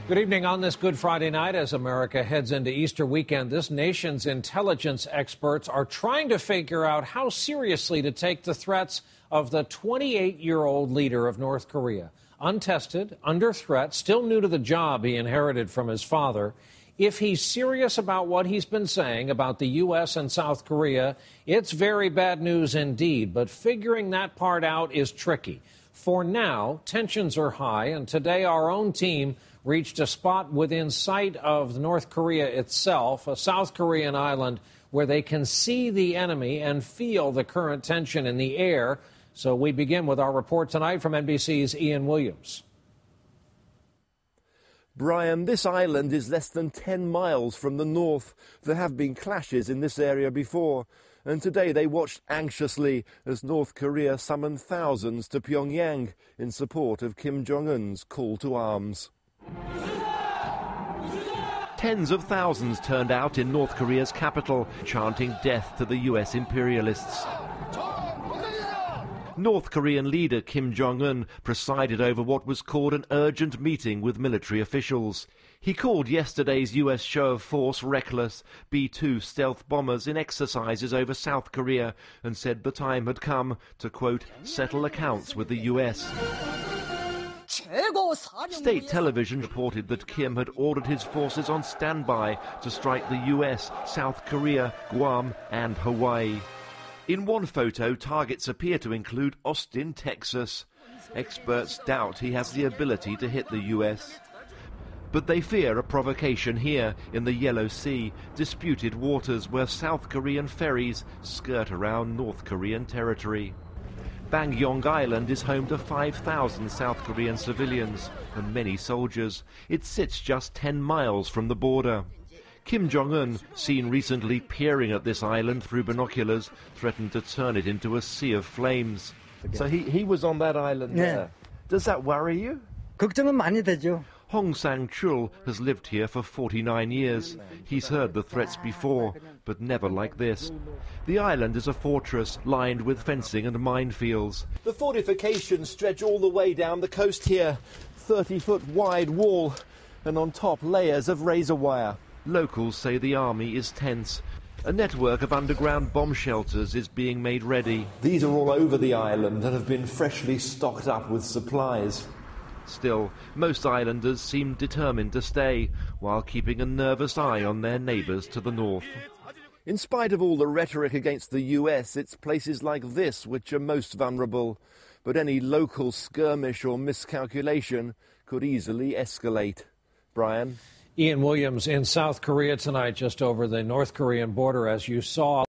Good evening on this Good Friday night as America heads into Easter weekend. This nation's intelligence experts are trying to figure out how seriously to take the threats of the 28-year-old leader of North Korea. Untested, under threat, still new to the job he inherited from his father. If he's serious about what he's been saying about the U.S. and South Korea, it's very bad news indeed. But figuring that part out is tricky. For now, tensions are high, and today our own team reached a spot within sight of North Korea itself, a South Korean island where they can see the enemy and feel the current tension in the air. So we begin with our report tonight from NBC's Ian Williams. Brian, this island is less than 10 miles from the north. There have been clashes in this area before, and today they watched anxiously as North Korea summoned thousands to Pyongyang in support of Kim Jong-un's call to arms. Tens of thousands turned out in North Korea's capital, chanting death to the U.S. imperialists. North Korean leader Kim Jong-un presided over what was called an urgent meeting with military officials. He called yesterday's U.S. show of force reckless, B-2 stealth bombers in exercises over South Korea, and said the time had come to, quote, settle accounts with the U.S. State television reported that Kim had ordered his forces on standby to strike the U.S., South Korea, Guam and Hawaii. In one photo, targets appear to include Austin, Texas. Experts doubt he has the ability to hit the U.S. But they fear a provocation here in the Yellow Sea, disputed waters where South Korean ferries skirt around North Korean territory. Baengnyeong Island is home to 5,000 South Korean civilians and many soldiers. It sits just 10 miles from the border. Kim Jong-un, seen recently peering at this island through binoculars, threatened to turn it into a sea of flames. So he was on that island there. Does that worry you? 걱정은 많이 되죠. Hong Sang-chul has lived here for 49 years. He's heard the threats before, but never like this. The island is a fortress lined with fencing and minefields. The fortifications stretch all the way down the coast here. 30-foot wide wall, and on top layers of razor wire. Locals say the army is tense. A network of underground bomb shelters is being made ready. These are all over the island and have been freshly stocked up with supplies. Still, most islanders seem determined to stay, while keeping a nervous eye on their neighbours to the north. In spite of all the rhetoric against the US, it's places like this which are most vulnerable. But any local skirmish or miscalculation could easily escalate. Brian? Ian Williams in South Korea tonight, just over the North Korean border, as you saw.